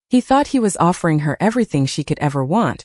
He thought he was offering her everything she could ever want,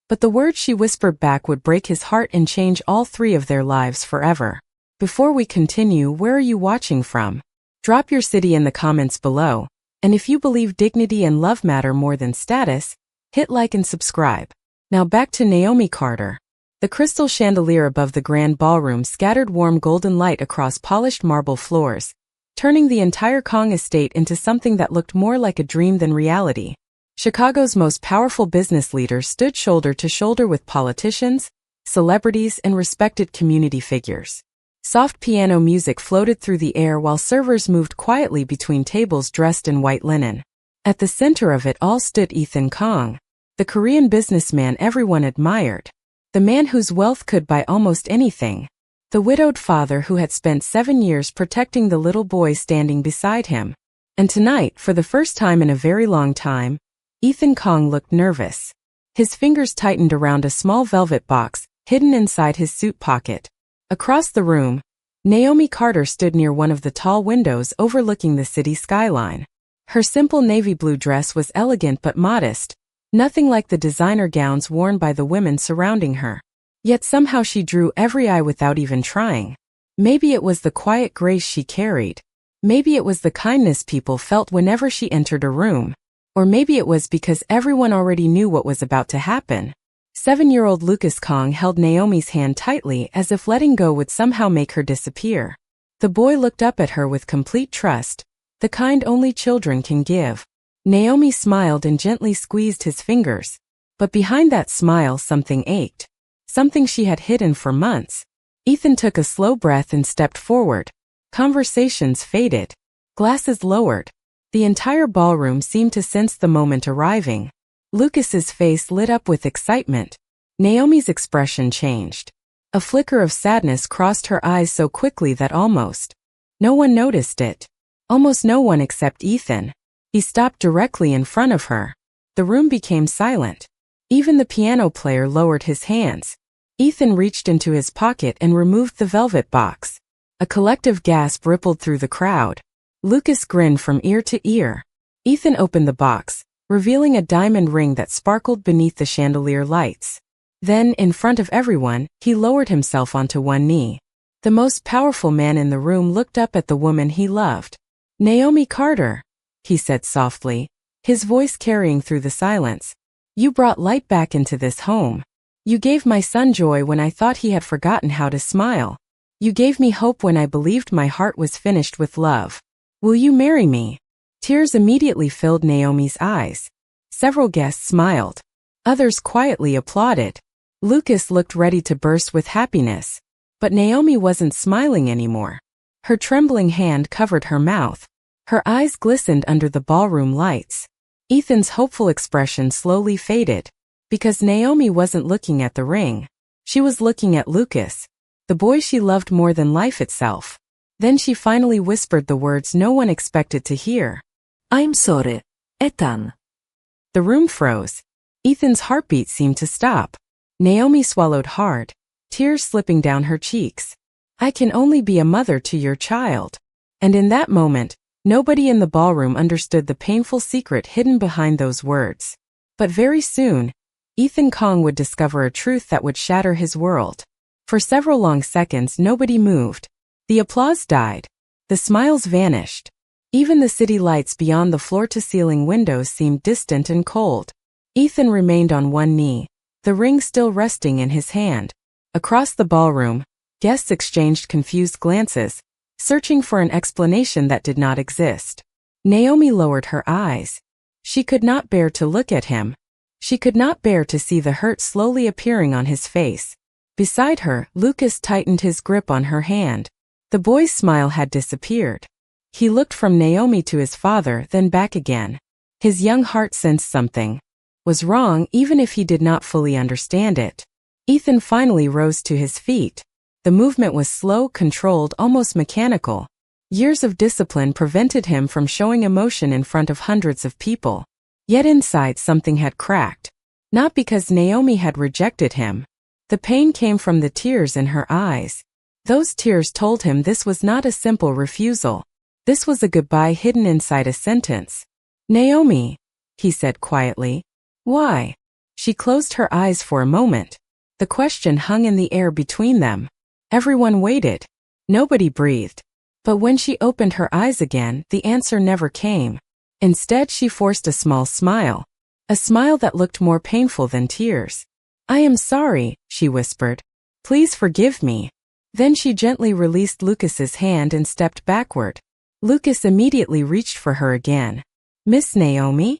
but the words she whispered back would break his heart and change all three of their lives forever. Before we continue, where are you watching from? Drop your city in the comments below, and if you believe dignity and love matter more than status, hit like and subscribe. Now back to Naomi Carter. The crystal chandelier above the grand ballroom scattered warm golden light across polished marble floors, turning the entire Kong estate into something that looked more like a dream than reality. Chicago's most powerful business leaders stood shoulder to shoulder with politicians, celebrities, and respected community figures. Soft piano music floated through the air while servers moved quietly between tables dressed in white linen. At the center of it all stood Ethan Kong, the Korean businessman everyone admired. The man whose wealth could buy almost anything. The widowed father who had spent 7 years protecting the little boy standing beside him. And tonight, for the first time in a very long time, Ethan Kong looked nervous. His fingers tightened around a small velvet box, hidden inside his suit pocket. Across the room, Naomi Carter stood near one of the tall windows overlooking the city skyline. Her simple navy blue dress was elegant but modest, nothing like the designer gowns worn by the women surrounding her. Yet somehow she drew every eye without even trying. Maybe it was the quiet grace she carried. Maybe it was the kindness people felt whenever she entered a room. Or maybe it was because everyone already knew what was about to happen. 7-year-old Lucas Kong held Naomi's hand tightly as if letting go would somehow make her disappear. The boy looked up at her with complete trust, the kind only children can give. Naomi smiled and gently squeezed his fingers. But behind that smile something ached. Something she had hidden for months. Ethan took a slow breath and stepped forward. Conversations faded. Glasses lowered. The entire ballroom seemed to sense the moment arriving. Lucas's face lit up with excitement. Naomi's expression changed. A flicker of sadness crossed her eyes so quickly that almost no one noticed it. Almost no one except Ethan. He stopped directly in front of her. The room became silent. Even the piano player lowered his hands. Ethan reached into his pocket and removed the velvet box. A collective gasp rippled through the crowd. Lucas grinned from ear to ear. Ethan opened the box, revealing a diamond ring that sparkled beneath the chandelier lights. Then, in front of everyone, he lowered himself onto one knee. The most powerful man in the room looked up at the woman he loved. "Naomi Carter," he said softly, his voice carrying through the silence. "You brought light back into this home. You gave my son joy when I thought he had forgotten how to smile. You gave me hope when I believed my heart was finished with love. Will you marry me?" Tears immediately filled Naomi's eyes. Several guests smiled. Others quietly applauded. Lucas looked ready to burst with happiness. But Naomi wasn't smiling anymore. Her trembling hand covered her mouth. Her eyes glistened under the ballroom lights. Ethan's hopeful expression slowly faded. Because Naomi wasn't looking at the ring. She was looking at Lucas, the boy she loved more than life itself. Then she finally whispered the words no one expected to hear. "I'm sorry, Ethan." The room froze. Ethan's heartbeat seemed to stop. Naomi swallowed hard, tears slipping down her cheeks. "I can only be a mother to your child." And in that moment, nobody in the ballroom understood the painful secret hidden behind those words. But very soon, Ethan Kong would discover a truth that would shatter his world. For several long seconds nobody moved. The applause died. The smiles vanished. Even the city lights beyond the floor-to-ceiling windows seemed distant and cold. Ethan remained on one knee, the ring still resting in his hand. Across the ballroom, guests exchanged confused glances, searching for an explanation that did not exist. Naomi lowered her eyes. She could not bear to look at him. She could not bear to see the hurt slowly appearing on his face. Beside her, Lucas tightened his grip on her hand. The boy's smile had disappeared. He looked from Naomi to his father, then back again. His young heart sensed something was wrong, even if he did not fully understand it. Ethan finally rose to his feet. The movement was slow, controlled, almost mechanical. Years of discipline prevented him from showing emotion in front of hundreds of people. Yet inside something had cracked. Not because Naomi had rejected him. The pain came from the tears in her eyes. Those tears told him this was not a simple refusal. This was a goodbye hidden inside a sentence. "Naomi," he said quietly. Why? She closed her eyes for a moment. The question hung in the air between them. Everyone waited. Nobody breathed. But when she opened her eyes again, the answer never came. Instead, she forced a small smile. A smile that looked more painful than tears. I am sorry, she whispered. Please forgive me. Then she gently released Lucas's hand and stepped backward. Lucas immediately reached for her again. Miss Naomi?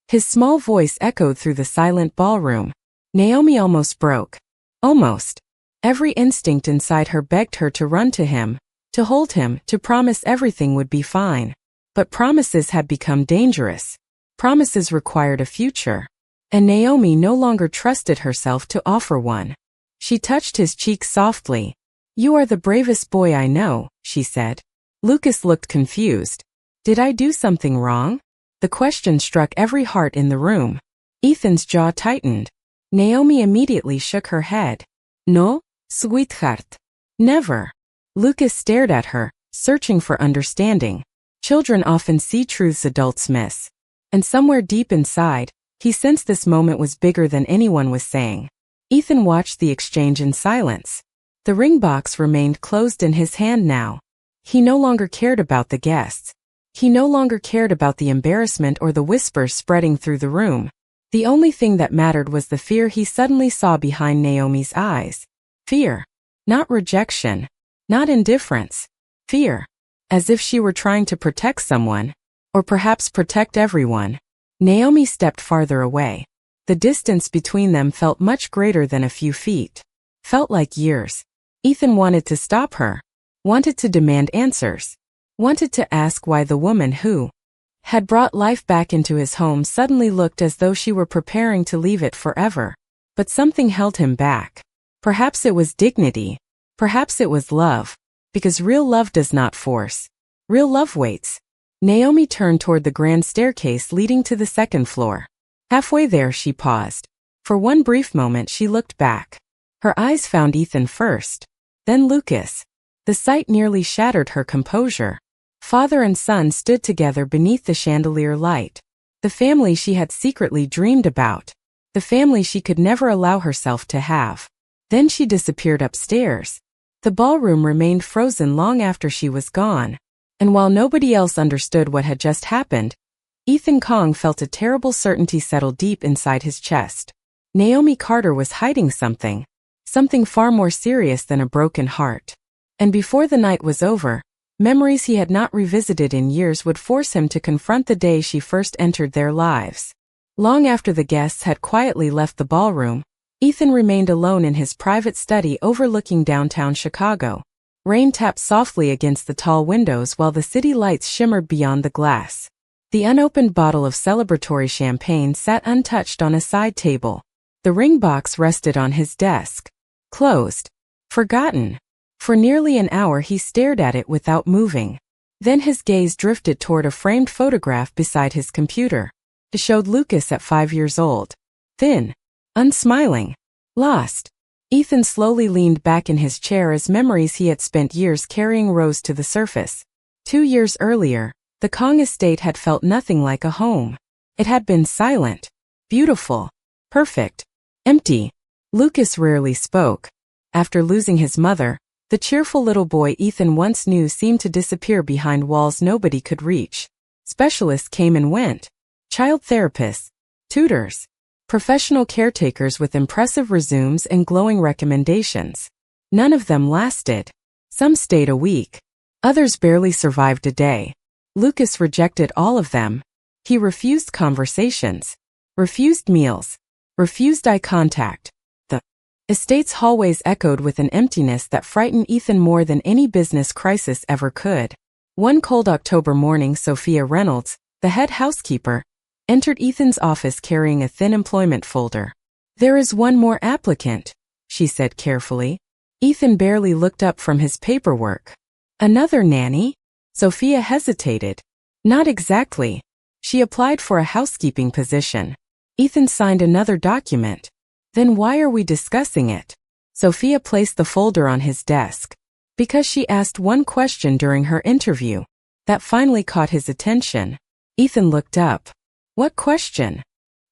His small voice echoed through the silent ballroom. Naomi almost broke. Almost. Every instinct inside her begged her to run to him, to hold him, to promise everything would be fine. But promises had become dangerous. Promises required a future. And Naomi no longer trusted herself to offer one. She touched his cheek softly. You are the bravest boy I know, she said. Lucas looked confused. Did I do something wrong? The question struck every heart in the room. Ethan's jaw tightened. Naomi immediately shook her head. No, sweetheart. Never. Lucas stared at her, searching for understanding. Children often see truths adults miss. And somewhere deep inside, he sensed this moment was bigger than anyone was saying. Ethan watched the exchange in silence. The ring box remained closed in his hand now. He no longer cared about the guests. He no longer cared about the embarrassment or the whispers spreading through the room. The only thing that mattered was the fear he suddenly saw behind Naomi's eyes. Fear. Not rejection. Not indifference. Fear. As if she were trying to protect someone. Or perhaps protect everyone. Naomi stepped farther away. The distance between them felt much greater than a few feet. Felt like years. Ethan wanted to stop her. Wanted to demand answers. Wanted to ask why the woman who had brought life back into his home suddenly looked as though she were preparing to leave it forever. But something held him back. Perhaps it was dignity. Perhaps it was love. Because real love does not force. Real love waits. Naomi turned toward the grand staircase leading to the second floor. Halfway there she paused. For one brief moment she looked back. Her eyes found Ethan first. Then Lucas. The sight nearly shattered her composure. Father and son stood together beneath the chandelier light. The family she had secretly dreamed about. The family she could never allow herself to have. Then she disappeared upstairs. The ballroom remained frozen long after she was gone. And while nobody else understood what had just happened, Ethan Kong felt a terrible certainty settle deep inside his chest. Naomi Carter was hiding something. Something far more serious than a broken heart. And before the night was over, memories he had not revisited in years would force him to confront the day she first entered their lives. Long after the guests had quietly left the ballroom, Ethan remained alone in his private study overlooking downtown Chicago. Rain tapped softly against the tall windows while the city lights shimmered beyond the glass. The unopened bottle of celebratory champagne sat untouched on a side table. The ring box rested on his desk. Closed. Forgotten. For nearly an hour he stared at it without moving. Then his gaze drifted toward a framed photograph beside his computer. It showed Lucas at 5 years old. Thin. Unsmiling. Lost. Ethan slowly leaned back in his chair as memories he had spent years carrying rose to the surface. 2 years earlier, the Kong estate had felt nothing like a home. It had been silent. Beautiful. Perfect. Empty. Lucas rarely spoke. After losing his mother, the cheerful little boy Ethan once knew seemed to disappear behind walls nobody could reach. Specialists came and went. Child therapists. Tutors. Professional caretakers with impressive resumes and glowing recommendations. None of them lasted. Some stayed a week. Others barely survived a day. Lucas rejected all of them. He refused conversations. Refused meals. Refused eye contact. The estate's hallways echoed with an emptiness that frightened Ethan more than any business crisis ever could. One cold October morning, Sophia Reynolds, the head housekeeper, entered Ethan's office carrying a thin employment folder. There is one more applicant, she said carefully. Ethan barely looked up from his paperwork. Another nanny? Sophia hesitated. Not exactly. She applied for a housekeeping position. Ethan signed another document. Then why are we discussing it? Sophia placed the folder on his desk. Because she asked one question during her interview. That finally caught his attention. Ethan looked up. What question?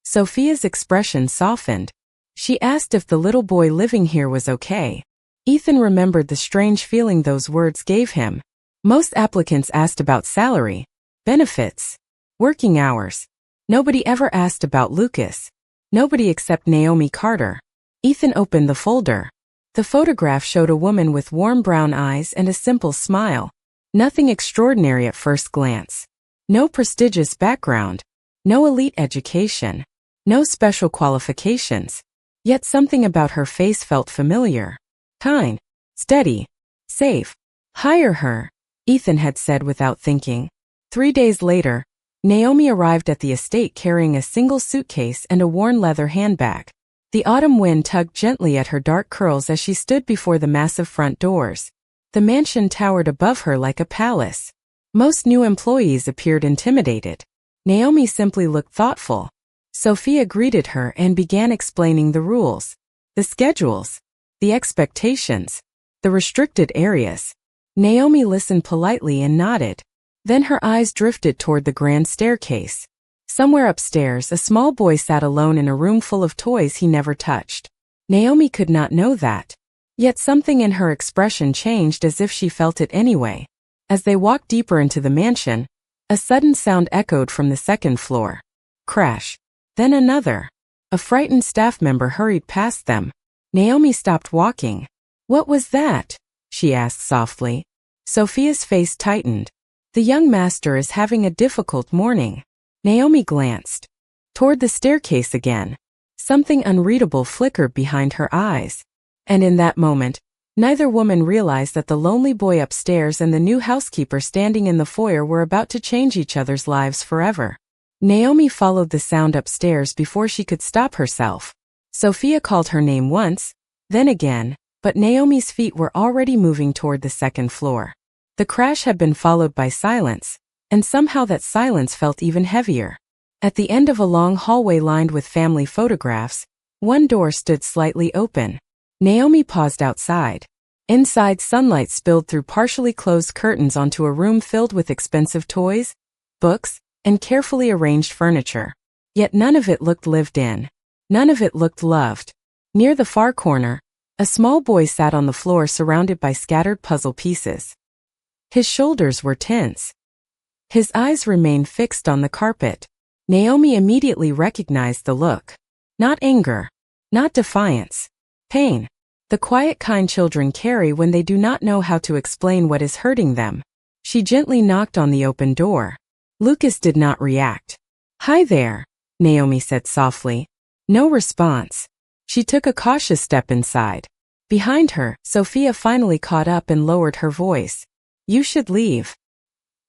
Sophia's expression softened. She asked if the little boy living here was okay. Ethan remembered the strange feeling those words gave him. Most applicants asked about salary, benefits, working hours. Nobody ever asked about Lucas. Nobody except Naomi Carter. Ethan opened the folder. The photograph showed a woman with warm brown eyes and a simple smile. Nothing extraordinary at first glance. No prestigious background. No elite education. No special qualifications. Yet something about her face felt familiar. Kind, steady, safe. Hire her, Ethan had said without thinking. 3 days later, Naomi arrived at the estate carrying a single suitcase and a worn leather handbag. The autumn wind tugged gently at her dark curls as she stood before the massive front doors. The mansion towered above her like a palace. Most new employees appeared intimidated. Naomi simply looked thoughtful. Sophia greeted her and began explaining the rules, the schedules, the expectations, the restricted areas. Naomi listened politely and nodded. Then her eyes drifted toward the grand staircase. Somewhere upstairs, a small boy sat alone in a room full of toys he never touched. Naomi could not know that. Yet something in her expression changed as if she felt it anyway. As they walked deeper into the mansion, a sudden sound echoed from the second floor. Crash. Then another. A frightened staff member hurried past them. Naomi stopped walking. What was that? She asked softly. Sophia's face tightened. The young master is having a difficult morning. Naomi glanced toward the staircase again. Something unreadable flickered behind her eyes. And in that moment, neither woman realized that the lonely boy upstairs and the new housekeeper standing in the foyer were about to change each other's lives forever. Naomi followed the sound upstairs before she could stop herself. Sophia called her name once, then again, but Naomi's feet were already moving toward the second floor. The crash had been followed by silence, and somehow that silence felt even heavier. At the end of a long hallway lined with family photographs, one door stood slightly open. Naomi paused outside. Inside, sunlight spilled through partially closed curtains onto a room filled with expensive toys, books, and carefully arranged furniture. Yet none of it looked lived in. None of it looked loved. Near the far corner, a small boy sat on the floor surrounded by scattered puzzle pieces. His shoulders were tense. His eyes remained fixed on the carpet. Naomi immediately recognized the look. Not anger. Not defiance. Pain. The quiet kind children carry when they do not know how to explain what is hurting them. She gently knocked on the open door. Lucas did not react. Hi there, Naomi said softly. No response. She took a cautious step inside. Behind her, Sophia finally caught up and lowered her voice. You should leave.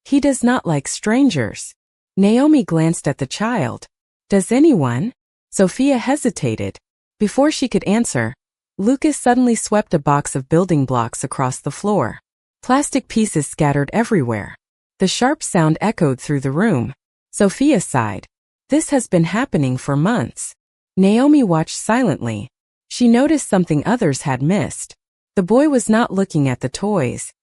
He does not like strangers. Naomi glanced at the child. Does anyone? Sophia hesitated. Before she could answer, Lucas suddenly swept a box of building blocks across the floor. Plastic pieces scattered everywhere. The sharp sound echoed through the room. Sophia sighed. This has been happening for months. Naomi watched silently. She noticed something others had missed. The boy was not looking at the toys.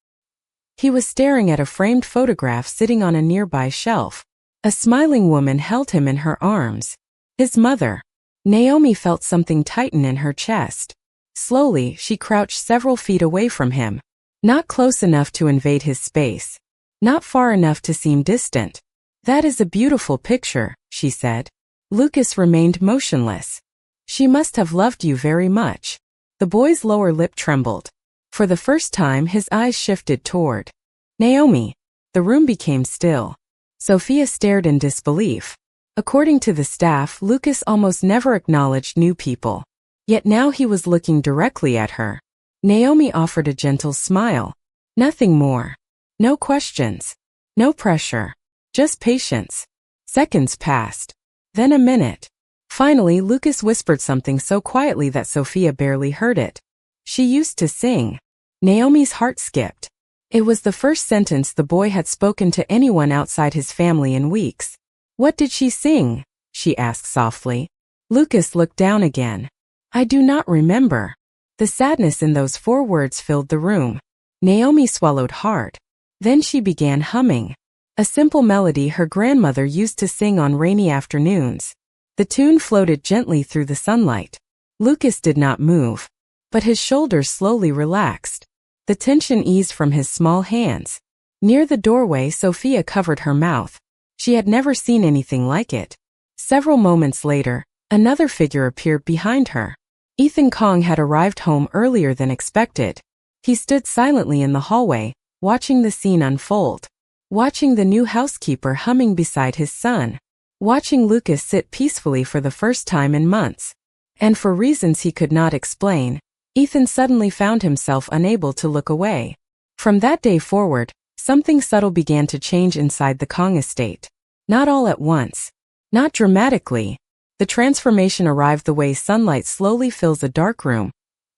He was staring at a framed photograph sitting on a nearby shelf. A smiling woman held him in her arms. His mother. Naomi felt something tighten in her chest. Slowly, she crouched several feet away from him. Not close enough to invade his space. Not far enough to seem distant. That is a beautiful picture, she said. Lucas remained motionless. She must have loved you very much. The boy's lower lip trembled. For the first time, his eyes shifted toward Naomi. The room became still. Sophia stared in disbelief. According to the staff, Lucas almost never acknowledged new people. Yet now he was looking directly at her. Naomi offered a gentle smile. Nothing more. No questions. No pressure. Just patience. Seconds passed. Then a minute. Finally, Lucas whispered something so quietly that Sophia barely heard it. She used to sing. Naomi's heart skipped. It was the first sentence the boy had spoken to anyone outside his family in weeks. What did she sing? She asked softly. Lucas looked down again. I do not remember. The sadness in those 4 words filled the room. Naomi swallowed hard. Then she began humming. A simple melody her grandmother used to sing on rainy afternoons. The tune floated gently through the sunlight. Lucas did not move, but his shoulders slowly relaxed. The tension eased from his small hands. Near the doorway, Sophia covered her mouth. She had never seen anything like it. Several moments later, another figure appeared behind her. Ethan Kong had arrived home earlier than expected. He stood silently in the hallway, watching the scene unfold. Watching the new housekeeper humming beside his son. Watching Lucas sit peacefully for the first time in months. And for reasons he could not explain, Ethan suddenly found himself unable to look away. From that day forward, something subtle began to change inside the Kong estate. Not all at once. Not dramatically. The transformation arrived the way sunlight slowly fills a dark room,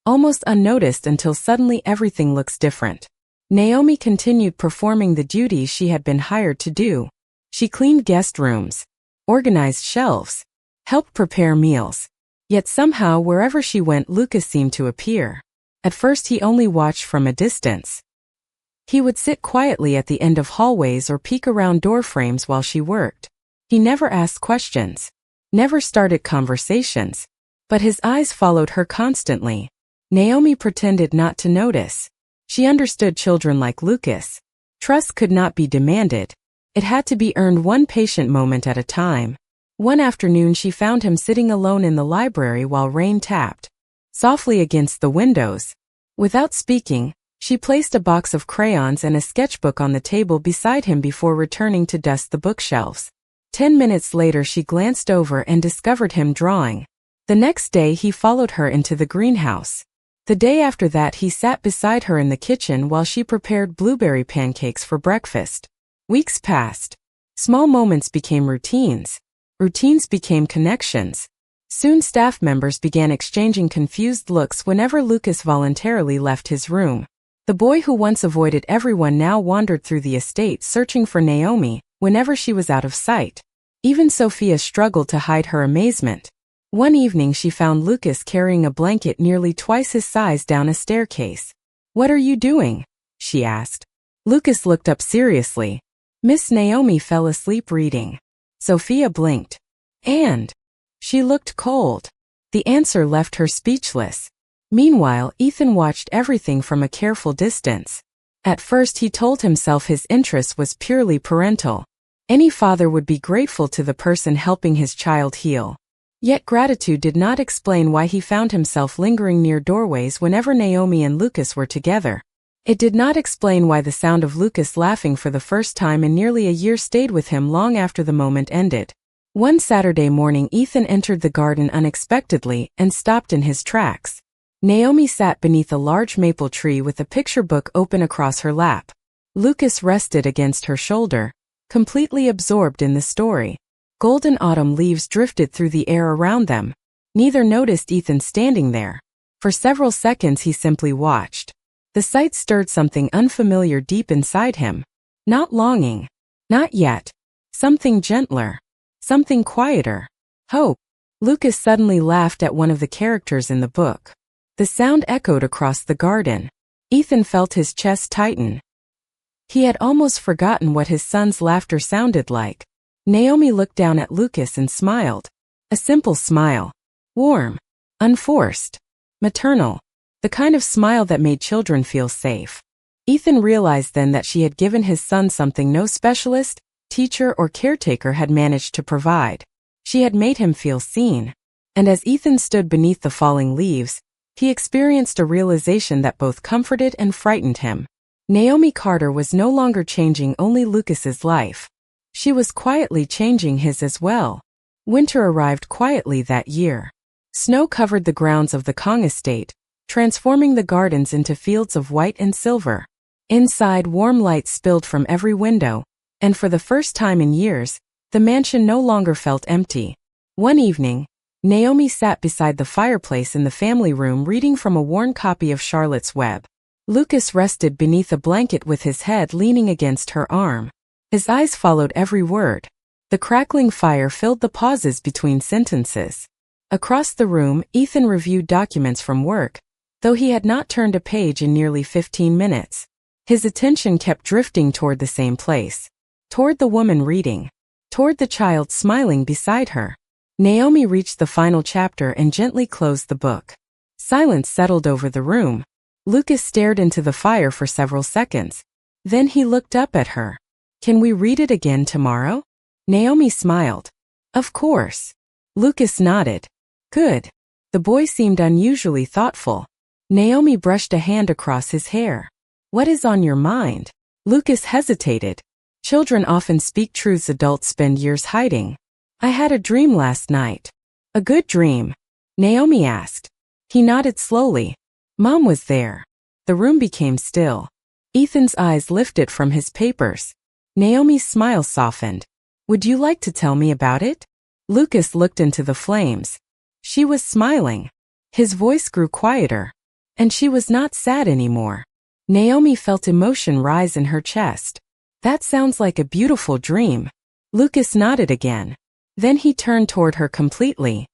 almost unnoticed until suddenly everything looks different. Naomi continued performing the duties she had been hired to do. She cleaned guest rooms, organized shelves, helped prepare meals. Yet somehow wherever she went, Lucas seemed to appear. At first he only watched from a distance. He would sit quietly at the end of hallways or peek around door frames while she worked. He never asked questions, never started conversations, but his eyes followed her constantly. Naomi pretended not to notice. She understood children like Lucas. Trust could not be demanded. It had to be earned one patient moment at a time. One afternoon she found him sitting alone in the library while rain tapped softly against the windows. Without speaking, she placed a box of crayons and a sketchbook on the table beside him before returning to dust the bookshelves. 10 minutes later she glanced over and discovered him drawing. The next day he followed her into the greenhouse. The day after that he sat beside her in the kitchen while she prepared blueberry pancakes for breakfast. Weeks passed. Small moments became routines. Routines became connections. Soon staff members began exchanging confused looks whenever Lucas voluntarily left his room. The boy who once avoided everyone now wandered through the estate searching for Naomi whenever she was out of sight. Even Sophia struggled to hide her amazement. One evening she found Lucas carrying a blanket nearly twice his size down a staircase. "What are you doing?" she asked. Lucas looked up seriously. Miss Naomi fell asleep reading. Sophia blinked. And she looked cold. The answer left her speechless. Meanwhile, Ethan watched everything from a careful distance. At first he told himself his interest was purely parental. Any father would be grateful to the person helping his child heal. Yet gratitude did not explain why he found himself lingering near doorways whenever Naomi and Lucas were together. It did not explain why the sound of Lucas laughing for the first time in nearly a year stayed with him long after the moment ended. One Saturday morning Ethan entered the garden unexpectedly and stopped in his tracks. Naomi sat beneath a large maple tree with a picture book open across her lap. Lucas rested against her shoulder, completely absorbed in the story. Golden autumn leaves drifted through the air around them. Neither noticed Ethan standing there. For several seconds he simply watched. The sight stirred something unfamiliar deep inside him. Not longing. Not yet. Something gentler. Something quieter. Hope. Lucas suddenly laughed at one of the characters in the book. The sound echoed across the garden. Ethan felt his chest tighten. He had almost forgotten what his son's laughter sounded like. Naomi looked down at Lucas and smiled. A simple smile. Warm. Unforced. Maternal. The kind of smile that made children feel safe. Ethan realized then that she had given his son something no specialist, teacher or caretaker had managed to provide. She had made him feel seen. And as Ethan stood beneath the falling leaves, he experienced a realization that both comforted and frightened him. Naomi Carter was no longer changing only Lucas's life. She was quietly changing his as well. Winter arrived quietly that year. Snow covered the grounds of the Kong estate, transforming the gardens into fields of white and silver. Inside, warm light spilled from every window, and for the first time in years, the mansion no longer felt empty. One evening, Naomi sat beside the fireplace in the family room reading from a worn copy of Charlotte's Web. Lucas rested beneath a blanket with his head leaning against her arm. His eyes followed every word. The crackling fire filled the pauses between sentences. Across the room, Ethan reviewed documents from work, though he had not turned a page in nearly 15 minutes. His attention kept drifting toward the same place. toward the woman reading, toward the child smiling beside her. Naomi reached the final chapter and gently closed the book. Silence settled over the room. Lucas stared into the fire for several seconds. Then he looked up at her. Can we read it again tomorrow? Naomi smiled. Of course. Lucas nodded. Good. The boy seemed unusually thoughtful. Naomi brushed a hand across his hair. What is on your mind? Lucas hesitated. Children often speak truths adults spend years hiding. I had a dream last night. A good dream? Naomi asked. He nodded slowly. Mom was there. The room became still. Ethan's eyes lifted from his papers. Naomi's smile softened. Would you like to tell me about it? Lucas looked into the flames. She was smiling. His voice grew quieter. And she was not sad anymore. Naomi felt emotion rise in her chest. That sounds like a beautiful dream. Lucas nodded again. Then he turned toward her completely.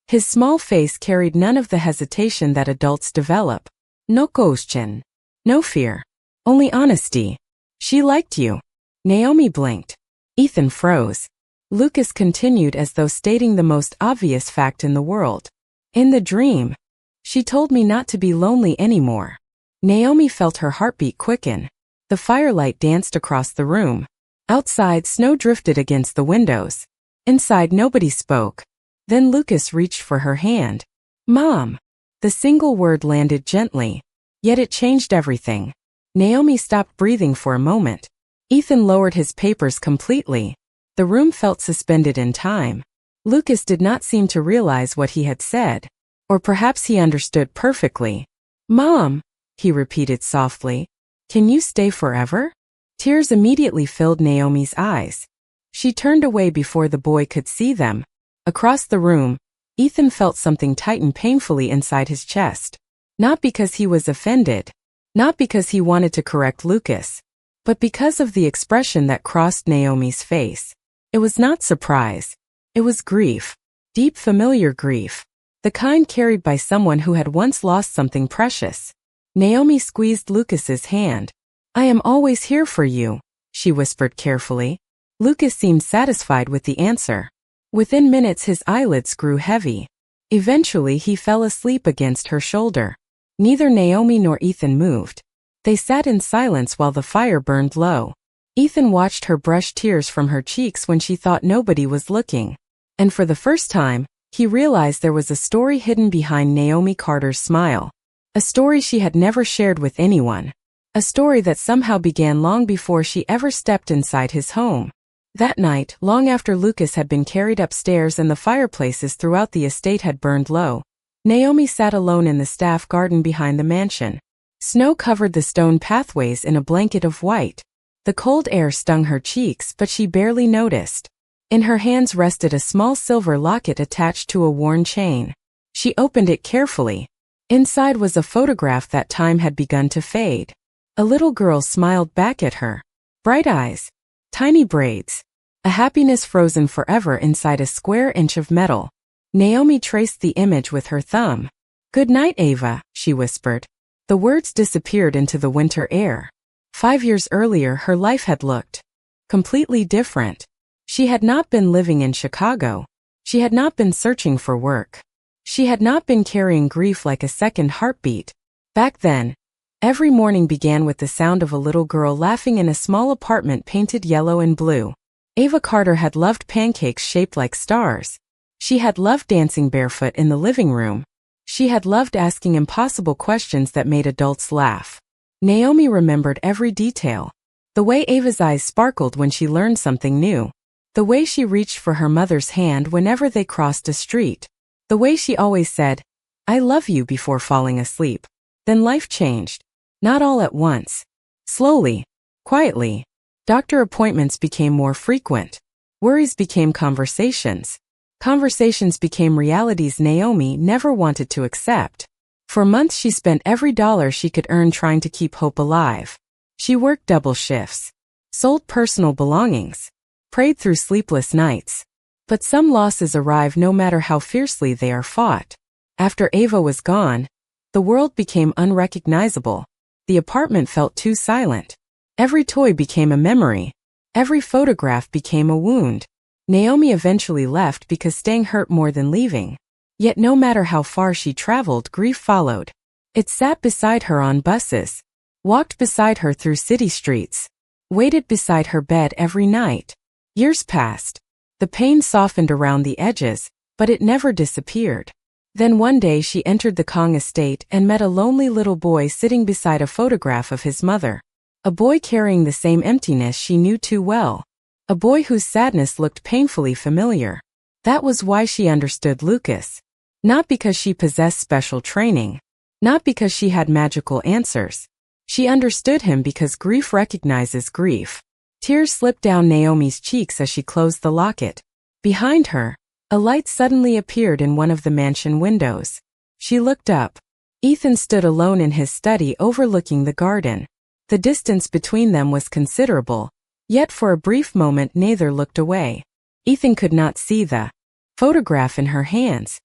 His small face carried none of the hesitation that adults develop. No question. No fear. Only honesty. She liked you. Naomi blinked. Ethan froze. Lucas continued as though stating the most obvious fact in the world. In the dream, she told me not to be lonely anymore. Naomi felt her heartbeat quicken. The firelight danced across the room. Outside, snow drifted against the windows. Inside, nobody spoke. Then Lucas reached for her hand. Mom! The single word landed gently. Yet it changed everything. Naomi stopped breathing for a moment. Ethan lowered his papers completely. The room felt suspended in time. Lucas did not seem to realize what he had said. Or perhaps he understood perfectly. Mom! He repeated softly. Can you stay forever? Tears immediately filled Naomi's eyes. She turned away before the boy could see them. Across the room, Ethan felt something tighten painfully inside his chest. Not because he was offended. Not because he wanted to correct Lucas. But because of the expression that crossed Naomi's face. It was not surprise. It was grief. Deep familiar grief. The kind carried by someone who had once lost something precious. Naomi squeezed Lucas's hand. I am always here for you, she whispered carefully. Lucas seemed satisfied with the answer. Within minutes his eyelids grew heavy. Eventually he fell asleep against her shoulder. Neither Naomi nor Ethan moved. They sat in silence while the fire burned low. Ethan watched her brush tears from her cheeks when she thought nobody was looking. And for the first time, he realized there was a story hidden behind Naomi Carter's smile. A story she had never shared with anyone. A story that somehow began long before she ever stepped inside his home. That night, long after Lucas had been carried upstairs and the fireplaces throughout the estate had burned low, Naomi sat alone in the staff garden behind the mansion. Snow covered the stone pathways in a blanket of white. The cold air stung her cheeks, but she barely noticed. In her hands rested a small silver locket attached to a worn chain. She opened it carefully. Inside was a photograph that time had begun to fade. A little girl smiled back at her. Bright eyes. Tiny braids. A happiness frozen forever inside a square inch of metal. Naomi traced the image with her thumb. Good night, Ava, she whispered. The words disappeared into the winter air. 5 years earlier her life had looked completely different. She had not been living in Chicago. She had not been searching for work. She had not been carrying grief like a second heartbeat. Back then, every morning began with the sound of a little girl laughing in a small apartment painted yellow and blue. Ava Carter had loved pancakes shaped like stars. She had loved dancing barefoot in the living room. She had loved asking impossible questions that made adults laugh. Naomi remembered every detail. The way Ava's eyes sparkled when she learned something new. The way she reached for her mother's hand whenever they crossed a street. The way she always said, I love you before falling asleep. Then life changed. Not all at once. Slowly. Quietly. Doctor appointments became more frequent. Worries became conversations. Conversations became realities Naomi never wanted to accept. For months she spent every dollar she could earn trying to keep hope alive. She worked double shifts. Sold personal belongings. Prayed through sleepless nights. But some losses arrive no matter how fiercely they are fought. After Ava was gone, the world became unrecognizable. The apartment felt too silent. Every toy became a memory. Every photograph became a wound. Naomi eventually left because staying hurt more than leaving. Yet no matter how far she traveled, grief followed. It sat beside her on buses, walked beside her through city streets, waited beside her bed every night. Years passed. The pain softened around the edges, but it never disappeared. Then one day she entered the Kong estate and met a lonely little boy sitting beside a photograph of his mother. A boy carrying the same emptiness she knew too well. A boy whose sadness looked painfully familiar. That was why she understood Lucas. Not because she possessed special training. Not because she had magical answers. She understood him because grief recognizes grief. Tears slipped down Naomi's cheeks as she closed the locket. Behind her, a light suddenly appeared in one of the mansion windows. She looked up. Ethan stood alone in his study overlooking the garden. The distance between them was considerable, yet for a brief moment neither looked away. Ethan could not see the photograph in her hands.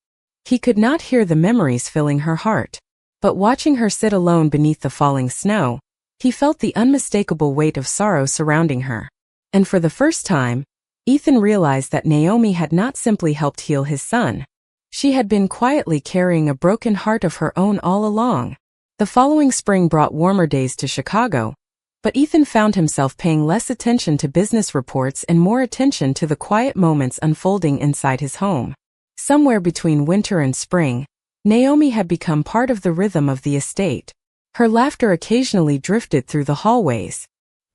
He could not hear the memories filling her heart. But watching her sit alone beneath the falling snow, he felt the unmistakable weight of sorrow surrounding her. And for the first time, Ethan realized that Naomi had not simply helped heal his son. She had been quietly carrying a broken heart of her own all along. The following spring brought warmer days to Chicago, but Ethan found himself paying less attention to business reports and more attention to the quiet moments unfolding inside his home. Somewhere between winter and spring, Naomi had become part of the rhythm of the estate. Her laughter occasionally drifted through the hallways.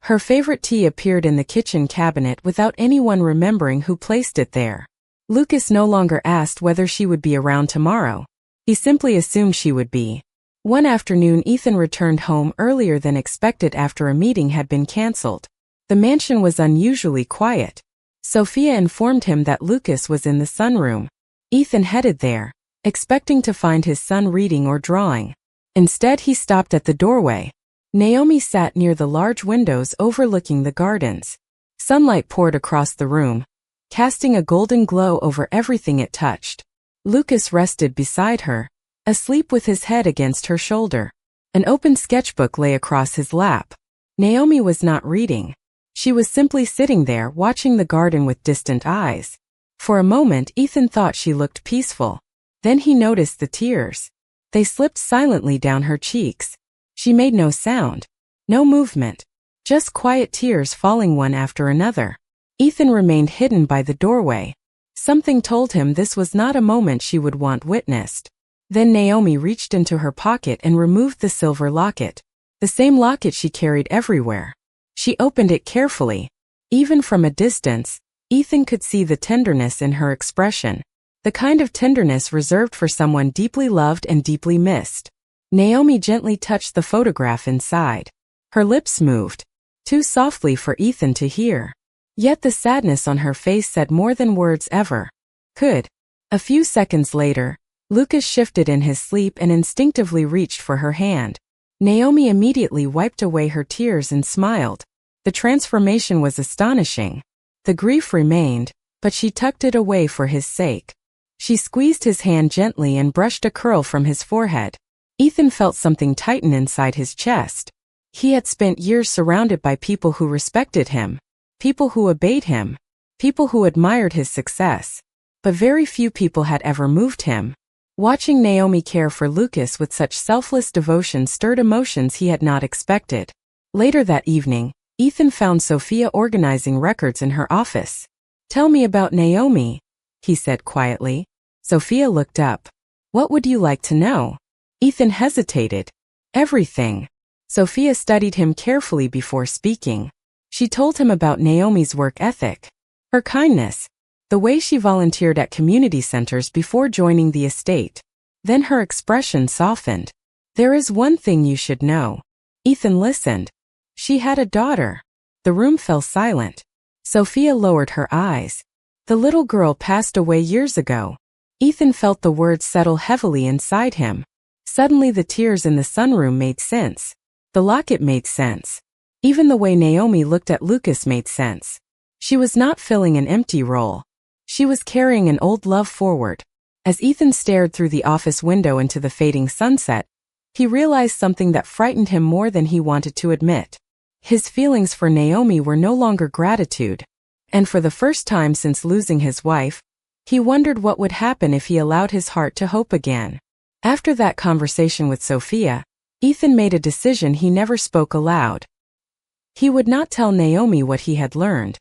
Her favorite tea appeared in the kitchen cabinet without anyone remembering who placed it there. Lucas no longer asked whether she would be around tomorrow. He simply assumed she would be. One afternoon Ethan returned home earlier than expected after a meeting had been cancelled. The mansion was unusually quiet. Sophia informed him that Lucas was in the sunroom. Ethan headed there, expecting to find his son reading or drawing. Instead he stopped at the doorway. Naomi sat near the large windows overlooking the gardens. Sunlight poured across the room, casting a golden glow over everything it touched. Lucas rested beside her, asleep with his head against her shoulder. An open sketchbook lay across his lap. Naomi was not reading. She was simply sitting there watching the garden with distant eyes. For a moment Ethan thought she looked peaceful. Then he noticed the tears. They slipped silently down her cheeks. She made no sound, no movement, just quiet tears falling one after another. Ethan remained hidden by the doorway. Something told him this was not a moment she would want witnessed. Then Naomi reached into her pocket and removed the silver locket, the same locket she carried everywhere. She opened it carefully. Even from a distance, Ethan could see the tenderness in her expression. The kind of tenderness reserved for someone deeply loved and deeply missed. Naomi gently touched the photograph inside. Her lips moved, too softly for Ethan to hear. Yet the sadness on her face said more than words ever could. A few seconds later, Lucas shifted in his sleep and instinctively reached for her hand. Naomi immediately wiped away her tears and smiled. The transformation was astonishing. The grief remained, but she tucked it away for his sake. She squeezed his hand gently and brushed a curl from his forehead. Ethan felt something tighten inside his chest. He had spent years surrounded by people who respected him, people who obeyed him, people who admired his success. But very few people had ever moved him. Watching Naomi care for Lucas with such selfless devotion stirred emotions he had not expected. Later that evening, Ethan found Sophia organizing records in her office. "Tell me about Naomi," he said quietly. Sophia looked up. "What would you like to know?" Ethan hesitated. "Everything." Sophia studied him carefully before speaking. She told him about Naomi's work ethic, her kindness, the way she volunteered at community centers before joining the estate. Then her expression softened. "There is one thing you should know." Ethan listened. She had a daughter. The room fell silent. Sophia lowered her eyes. "The little girl passed away years ago." Ethan felt the words settle heavily inside him. Suddenly the tears in the sunroom made sense. The locket made sense. Even the way Naomi looked at Lucas made sense. She was not filling an empty role. She was carrying an old love forward. As Ethan stared through the office window into the fading sunset, he realized something that frightened him more than he wanted to admit. His feelings for Naomi were no longer gratitude, and for the first time since losing his wife, he wondered what would happen if he allowed his heart to hope again. After that conversation with Sophia, Ethan made a decision he never spoke aloud. He would not tell Naomi what he had learned.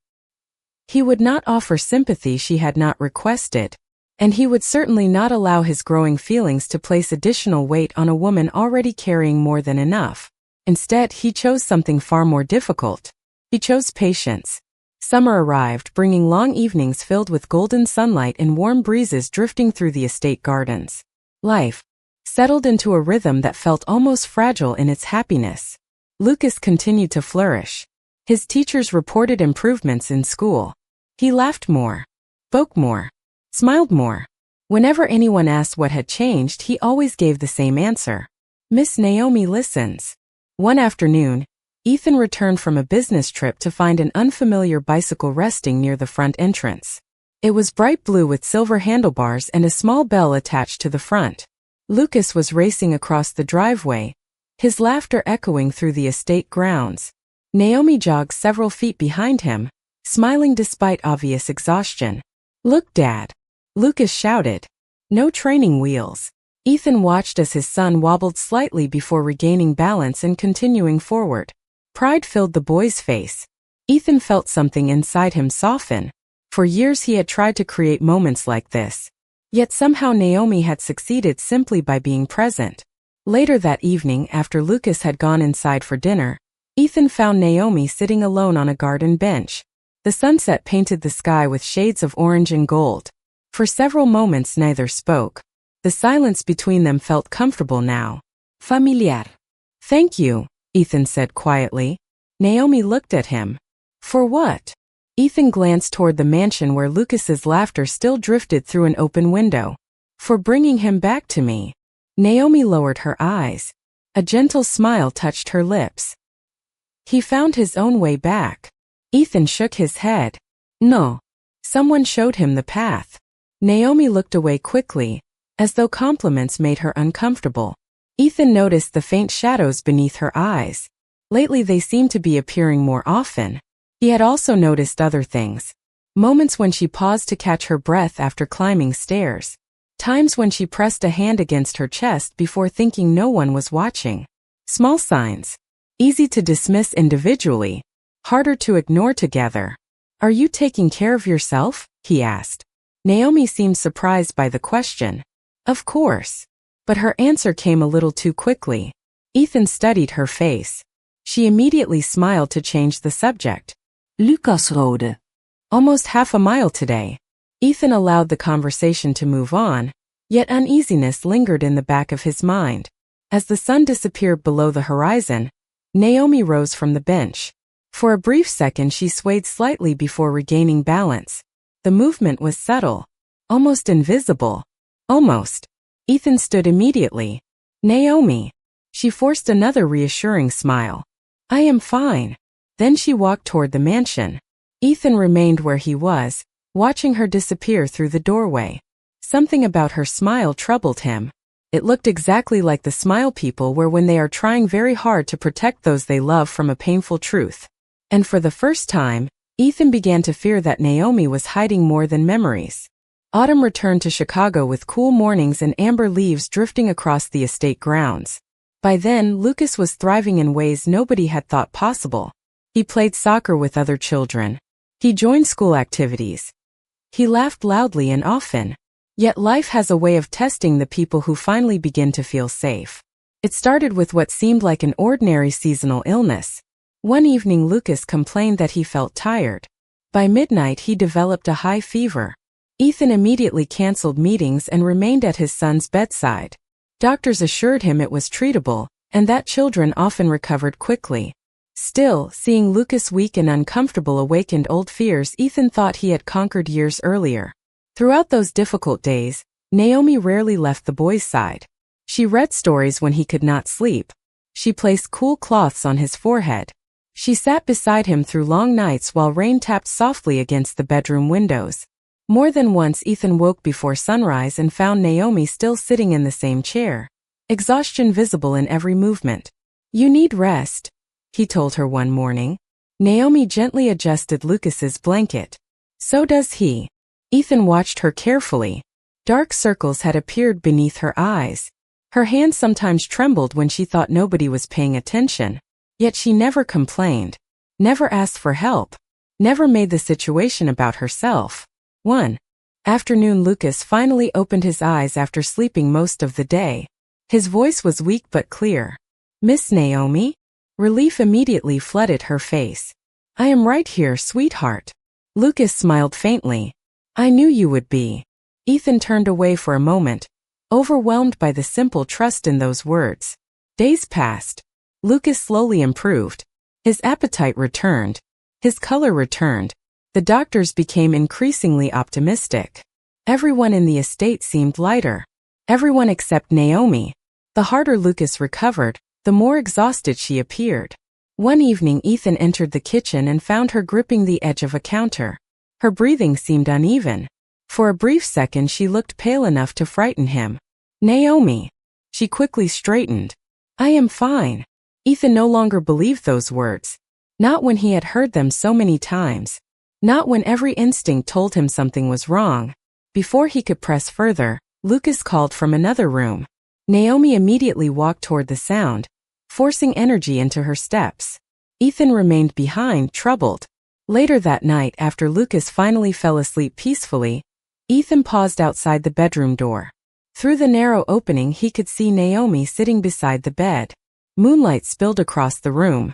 He would not offer sympathy she had not requested, and he would certainly not allow his growing feelings to place additional weight on a woman already carrying more than enough. Instead, he chose something far more difficult. He chose patience. Summer arrived, bringing long evenings filled with golden sunlight and warm breezes drifting through the estate gardens. Life settled into a rhythm that felt almost fragile in its happiness. Lucas continued to flourish. His teachers reported improvements in school. He laughed more, spoke more, smiled more. Whenever anyone asked what had changed, he always gave the same answer. Miss Naomi listens. One afternoon, Ethan returned from a business trip to find an unfamiliar bicycle resting near the front entrance. It was bright blue with silver handlebars and a small bell attached to the front. Lucas was racing across the driveway, his laughter echoing through the estate grounds. Naomi jogged several feet behind him, smiling despite obvious exhaustion. "Look, Dad!" Lucas shouted. No training wheels. Ethan watched as his son wobbled slightly before regaining balance and continuing forward. Pride filled the boy's face. Ethan felt something inside him soften. For years he had tried to create moments like this. Yet somehow Naomi had succeeded simply by being present. Later that evening, after Lucas had gone inside for dinner, Ethan found Naomi sitting alone on a garden bench. The sunset painted the sky with shades of orange and gold. For several moments neither spoke. The silence between them felt comfortable now. Familiar. "Thank you," Ethan said quietly. Naomi looked at him. "For what?" Ethan glanced toward the mansion where Lucas's laughter still drifted through an open window. "For bringing him back to me." Naomi lowered her eyes. A gentle smile touched her lips. "He found his own way back." Ethan shook his head. "No. Someone showed him the path." Naomi looked away quickly, as though compliments made her uncomfortable. Ethan noticed the faint shadows beneath her eyes. Lately they seemed to be appearing more often. He had also noticed other things. Moments when she paused to catch her breath after climbing stairs. Times when she pressed a hand against her chest before thinking no one was watching. Small signs. Easy to dismiss individually. Harder to ignore together. "Are you taking care of yourself?" he asked. Naomi seemed surprised by the question. "Of course." But her answer came a little too quickly. Ethan studied her face. She immediately smiled to change the subject. "Lucasrode. Almost half a mile today." Ethan allowed the conversation to move on, yet uneasiness lingered in the back of his mind. As the sun disappeared below the horizon, Naomi rose from the bench. For a brief second she swayed slightly before regaining balance. The movement was subtle, almost invisible. Almost. Ethan stood immediately. "Naomi." She forced another reassuring smile. "I am fine." Then she walked toward the mansion. Ethan remained where he was, watching her disappear through the doorway. Something about her smile troubled him. It looked exactly like the smile people wear when they are trying very hard to protect those they love from a painful truth. And for the first time, Ethan began to fear that Naomi was hiding more than memories. Autumn returned to Chicago with cool mornings and amber leaves drifting across the estate grounds. By then, Lucas was thriving in ways nobody had thought possible. He played soccer with other children. He joined school activities. He laughed loudly and often. Yet life has a way of testing the people who finally begin to feel safe. It started with what seemed like an ordinary seasonal illness. One evening Lucas complained that he felt tired. By midnight he developed a high fever. Ethan immediately canceled meetings and remained at his son's bedside. Doctors assured him it was treatable, and that children often recovered quickly. Still, seeing Lucas weak and uncomfortable awakened old fears Ethan thought he had conquered years earlier. Throughout those difficult days, Naomi rarely left the boy's side. She read stories when he could not sleep. She placed cool cloths on his forehead. She sat beside him through long nights while rain tapped softly against the bedroom windows. More than once Ethan woke before sunrise and found Naomi still sitting in the same chair, exhaustion visible in every movement. "You need rest," he told her one morning. Naomi gently adjusted Lucas's blanket. So does he. Ethan watched her carefully. Dark circles had appeared beneath her eyes. Her hand sometimes trembled when she thought nobody was paying attention. Yet she never complained, never asked for help, never made the situation about herself. One afternoon, Lucas finally opened his eyes after sleeping most of the day. His voice was weak but clear. "Miss Naomi?" Relief immediately flooded her face. "I am right here, sweetheart." Lucas smiled faintly. "I knew you would be." Ethan turned away for a moment, overwhelmed by the simple trust in those words. Days passed. Lucas slowly improved. His appetite returned. His color returned. The doctors became increasingly optimistic. Everyone in the estate seemed lighter. Everyone except Naomi. The harder Lucas recovered, the more exhausted she appeared. One evening, Ethan entered the kitchen and found her gripping the edge of a counter. Her breathing seemed uneven. For a brief second, she looked pale enough to frighten him. "Naomi." She quickly straightened. "I am fine." Ethan no longer believed those words. Not when he had heard them so many times. Not when every instinct told him something was wrong. Before he could press further, Lucas called from another room. Naomi immediately walked toward the sound, forcing energy into her steps. Ethan remained behind, troubled. Later that night, after Lucas finally fell asleep peacefully, Ethan paused outside the bedroom door. Through the narrow opening, he could see Naomi sitting beside the bed. Moonlight spilled across the room.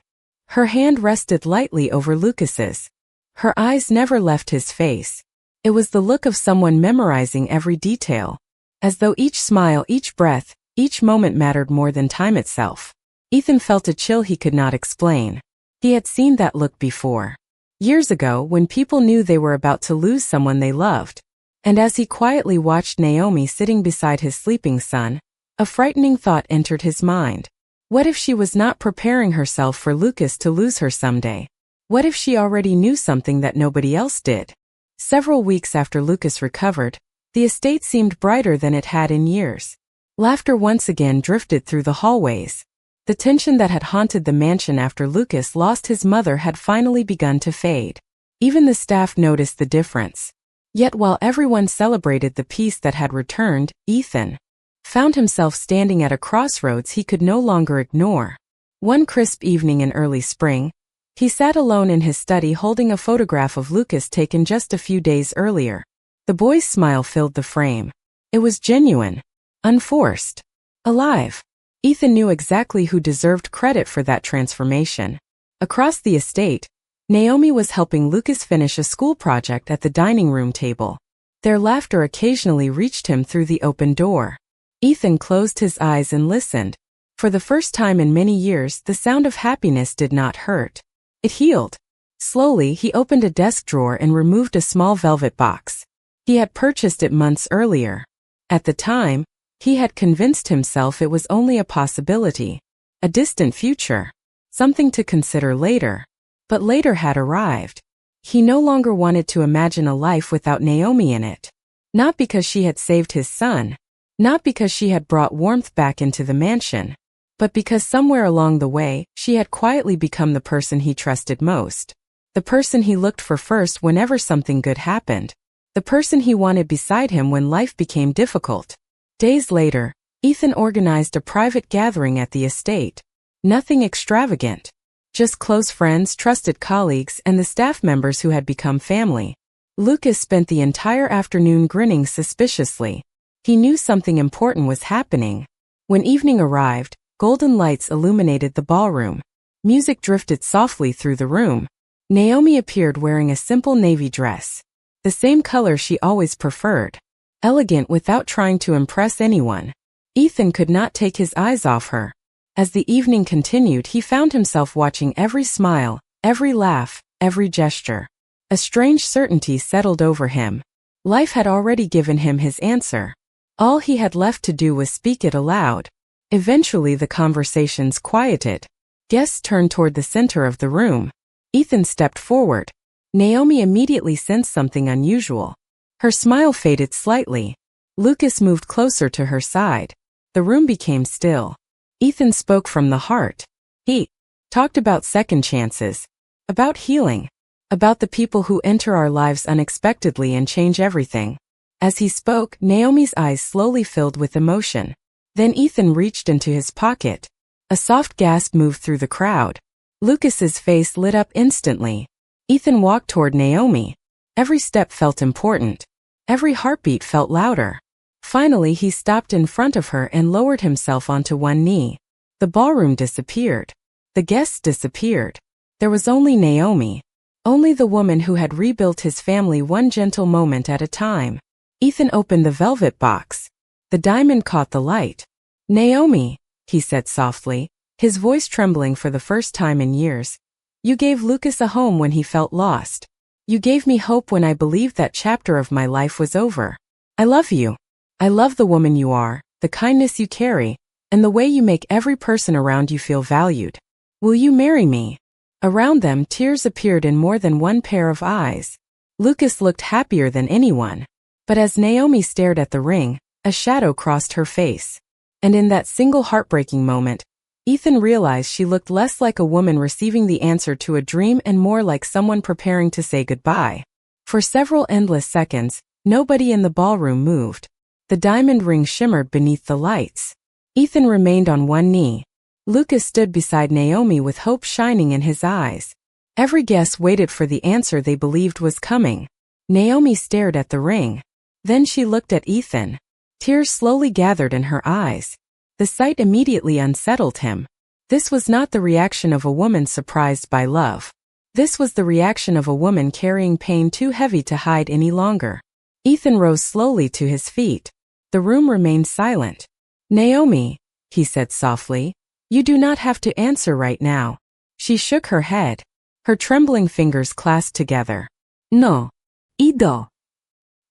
Her hand rested lightly over Lucas's. Her eyes never left his face. It was the look of someone memorizing every detail, as though each smile, each breath, each moment mattered more than time itself. Ethan felt a chill he could not explain. He had seen that look before. Years ago, when people knew they were about to lose someone they loved. And as he quietly watched Naomi sitting beside his sleeping son, a frightening thought entered his mind. What if she was not preparing herself for Lucas to lose her someday? What if she already knew something that nobody else did? Several weeks after Lucas recovered, the estate seemed brighter than it had in years. Laughter once again drifted through the hallways. The tension that had haunted the mansion after Lucas lost his mother had finally begun to fade. Even the staff noticed the difference. Yet while everyone celebrated the peace that had returned, Ethan found himself standing at a crossroads he could no longer ignore. One crisp evening in early spring, he sat alone in his study holding a photograph of Lucas taken just a few days earlier. The boy's smile filled the frame. It was genuine, unforced, alive. Ethan knew exactly who deserved credit for that transformation. Across the estate, Naomi was helping Lucas finish a school project at the dining room table. Their laughter occasionally reached him through the open door. Ethan closed his eyes and listened. For the first time in many years, the sound of happiness did not hurt. It healed. Slowly, he opened a desk drawer and removed a small velvet box. He had purchased it months earlier. At the time, he had convinced himself it was only a possibility, a distant future, something to consider later. But later had arrived. He no longer wanted to imagine a life without Naomi in it. Not because she had saved his son, not because she had brought warmth back into the mansion, but because somewhere along the way, she had quietly become the person he trusted most. The person he looked for first whenever something good happened. The person he wanted beside him when life became difficult. Days later, Ethan organized a private gathering at the estate. Nothing extravagant. Just close friends, trusted colleagues, and the staff members who had become family. Lucas spent the entire afternoon grinning suspiciously. He knew something important was happening. When evening arrived, golden lights illuminated the ballroom. Music drifted softly through the room. Naomi appeared wearing a simple navy dress. The same color she always preferred. Elegant without trying to impress anyone. Ethan could not take his eyes off her. As the evening continued, he found himself watching every smile, every laugh, every gesture. A strange certainty settled over him. Life had already given him his answer. All he had left to do was speak it aloud. Eventually the conversations quieted. Guests turned toward the center of the room. Ethan stepped forward. Naomi immediately sensed something unusual. Her smile faded slightly. Lucas moved closer to her side. The room became still. Ethan spoke from the heart. He talked about second chances, about healing, about the people who enter our lives unexpectedly and change everything. As he spoke, Naomi's eyes slowly filled with emotion. Then Ethan reached into his pocket. A soft gasp moved through the crowd. Lucas's face lit up instantly. Ethan walked toward Naomi. Every step felt important. Every heartbeat felt louder. Finally, he stopped in front of her and lowered himself onto one knee. The ballroom disappeared. The guests disappeared. There was only Naomi. Only the woman who had rebuilt his family one gentle moment at a time. Ethan opened the velvet box. The diamond caught the light. "Naomi," he said softly, his voice trembling for the first time in years. "You gave Lucas a home when he felt lost. You gave me hope when I believed that chapter of my life was over. I love you. I love the woman you are, the kindness you carry, and the way you make every person around you feel valued. Will you marry me?" Around them, tears appeared in more than one pair of eyes. Lucas looked happier than anyone. But as Naomi stared at the ring, a shadow crossed her face. And in that single heartbreaking moment, Ethan realized she looked less like a woman receiving the answer to a dream and more like someone preparing to say goodbye. For several endless seconds, nobody in the ballroom moved. The diamond ring shimmered beneath the lights. Ethan remained on one knee. Lucas stood beside Naomi with hope shining in his eyes. Every guest waited for the answer they believed was coming. Naomi stared at the ring. Then she looked at Ethan. Tears slowly gathered in her eyes. The sight immediately unsettled him. This was not the reaction of a woman surprised by love. This was the reaction of a woman carrying pain too heavy to hide any longer. Ethan rose slowly to his feet. The room remained silent. "Naomi," he said softly, "you do not have to answer right now." She shook her head. Her trembling fingers clasped together. "No. Ido."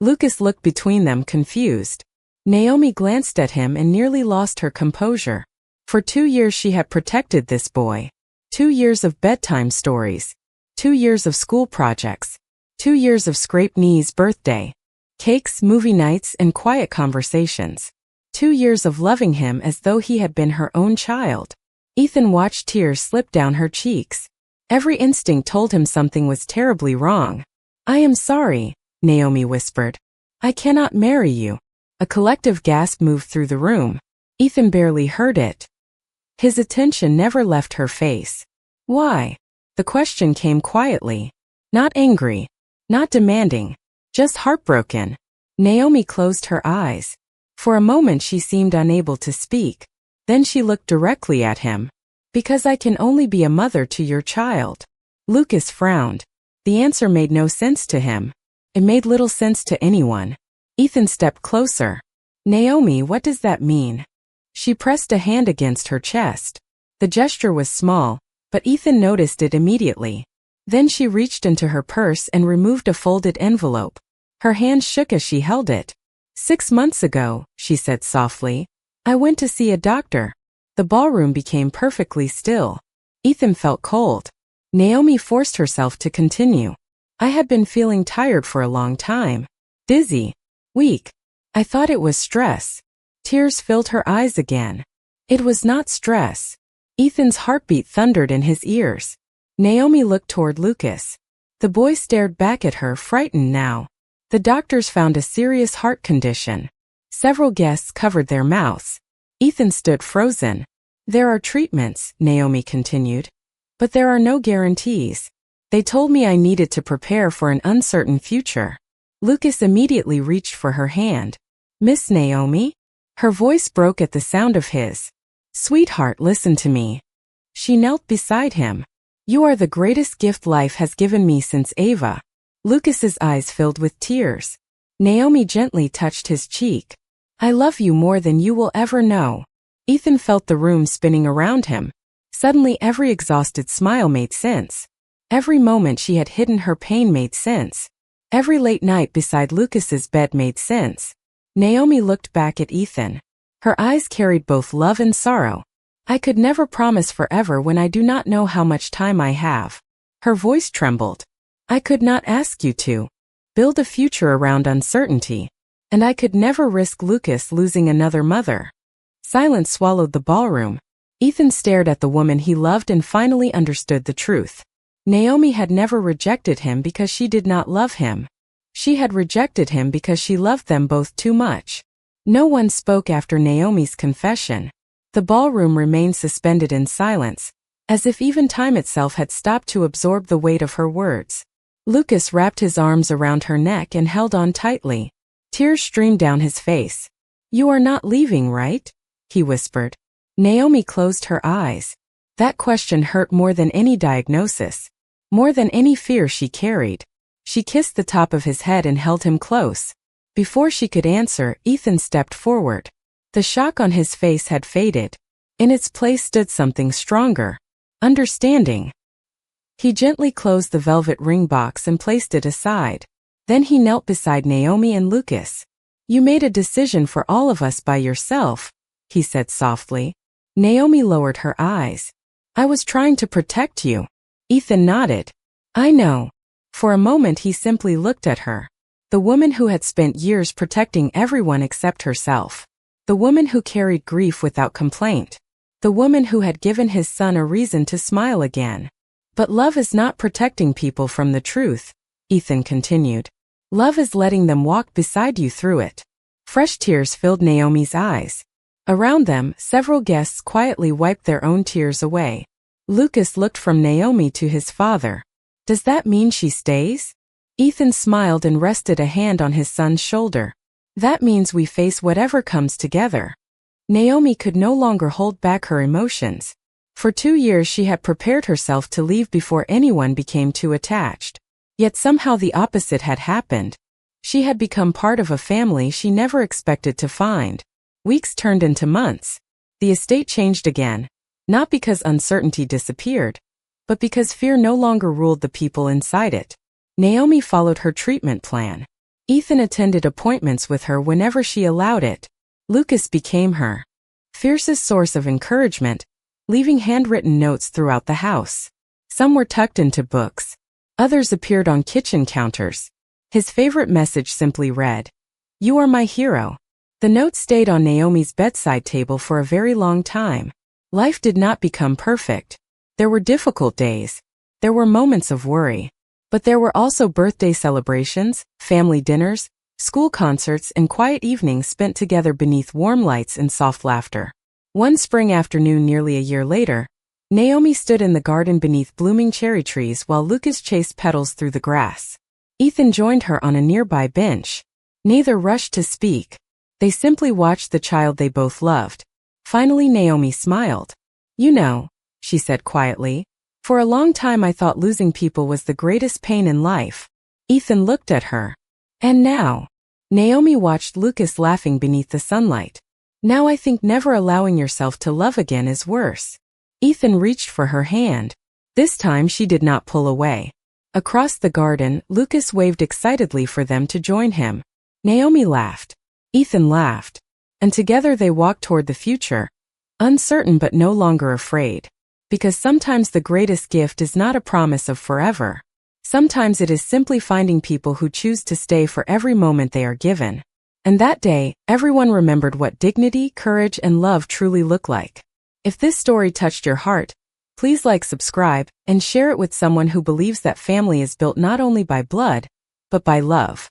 Lucas looked between them, confused. Naomi glanced at him and nearly lost her composure. For 2 years she had protected this boy. 2 years of bedtime stories. 2 years of school projects. 2 years of scraped knees, birthday cakes, movie nights, and quiet conversations. 2 years of loving him as though he had been her own child. Ethan watched tears slip down her cheeks. Every instinct told him something was terribly wrong. "I am sorry," Naomi whispered. "I cannot marry you." A collective gasp moved through the room. Ethan barely heard it. His attention never left her face. "Why?" The question came quietly. Not angry. Not demanding. Just heartbroken. Naomi closed her eyes. For a moment she seemed unable to speak. Then she looked directly at him. "Because I can only be a mother to your child." Lucas frowned. The answer made no sense to him. It made little sense to anyone. Ethan stepped closer. "Naomi, what does that mean?" She pressed a hand against her chest. The gesture was small, but Ethan noticed it immediately. Then she reached into her purse and removed a folded envelope. Her hand shook as she held it. 6 months ago, she said softly, I went to see a doctor. The ballroom became perfectly still. Ethan felt cold. Naomi forced herself to continue. I had been feeling tired for a long time. Dizzy. Weak. I thought it was stress. Tears filled her eyes again. It was not stress. Ethan's heartbeat thundered in his ears. Naomi looked toward Lucas. The boy stared back at her, frightened now. The doctors found a serious heart condition. Several guests covered their mouths. Ethan stood frozen. There are treatments, Naomi continued. But there are no guarantees. They told me I needed to prepare for an uncertain future. Lucas immediately reached for her hand. Miss Naomi? Her voice broke at the sound of his. Sweetheart, listen to me. She knelt beside him. You are the greatest gift life has given me since Ava. Lucas's eyes filled with tears. Naomi gently touched his cheek. I love you more than you will ever know. Ethan felt the room spinning around him. Suddenly every exhausted smile made sense. Every moment she had hidden her pain made sense. Every late night beside Lucas's bed made sense. Naomi looked back at Ethan. Her eyes carried both love and sorrow. I could never promise forever when I do not know how much time I have. Her voice trembled. I could not ask you to build a future around uncertainty. And I could never risk Lucas losing another mother. Silence swallowed the ballroom. Ethan stared at the woman he loved and finally understood the truth. Naomi had never rejected him because she did not love him. She had rejected him because she loved them both too much. No one spoke after Naomi's confession. The ballroom remained suspended in silence, as if even time itself had stopped to absorb the weight of her words. Lucas wrapped his arms around her neck and held on tightly. Tears streamed down his face. "You are not leaving, right?" he whispered. Naomi closed her eyes. That question hurt more than any diagnosis, more than any fear she carried. She kissed the top of his head and held him close. Before she could answer, Ethan stepped forward. The shock on his face had faded. In its place stood something stronger. Understanding. He gently closed the velvet ring box and placed it aside. Then he knelt beside Naomi and Lucas. "You made a decision for all of us by yourself," he said softly. Naomi lowered her eyes. "I was trying to protect you." Ethan nodded. "I know." For a moment he simply looked at her. The woman who had spent years protecting everyone except herself. The woman who carried grief without complaint. The woman who had given his son a reason to smile again. "But love is not protecting people from the truth," Ethan continued. "Love is letting them walk beside you through it." Fresh tears filled Naomi's eyes. Around them, several guests quietly wiped their own tears away. Lucas looked from Naomi to his father. "Does that mean she stays?" Ethan smiled and rested a hand on his son's shoulder. "That means we face whatever comes together." Naomi could no longer hold back her emotions. For 2 years she had prepared herself to leave before anyone became too attached. Yet somehow the opposite had happened. She had become part of a family she never expected to find. Weeks turned into months. The estate changed again, not because uncertainty disappeared, but because fear no longer ruled the people inside it. Naomi followed her treatment plan. Ethan attended appointments with her whenever she allowed it. Lucas became her fiercest source of encouragement, leaving handwritten notes throughout the house. Some were tucked into books. Others appeared on kitchen counters. His favorite message simply read, "You are my hero." The note stayed on Naomi's bedside table for a very long time. Life did not become perfect. There were difficult days. There were moments of worry. But there were also birthday celebrations, family dinners, school concerts, and quiet evenings spent together beneath warm lights and soft laughter. One spring afternoon nearly a year later, Naomi stood in the garden beneath blooming cherry trees while Lucas chased petals through the grass. Ethan joined her on a nearby bench. Neither rushed to speak. They simply watched the child they both loved. Finally Naomi smiled. "You know," she said quietly, "for a long time I thought losing people was the greatest pain in life." Ethan looked at her. "And now?" Naomi watched Lucas laughing beneath the sunlight. "Now I think never allowing yourself to love again is worse." Ethan reached for her hand. This time she did not pull away. Across the garden, Lucas waved excitedly for them to join him. Naomi laughed. Ethan laughed. And together they walked toward the future, uncertain but no longer afraid. Because sometimes the greatest gift is not a promise of forever. Sometimes it is simply finding people who choose to stay for every moment they are given. And that day, everyone remembered what dignity, courage, and love truly look like. If this story touched your heart, please like, subscribe, and share it with someone who believes that family is built not only by blood, but by love.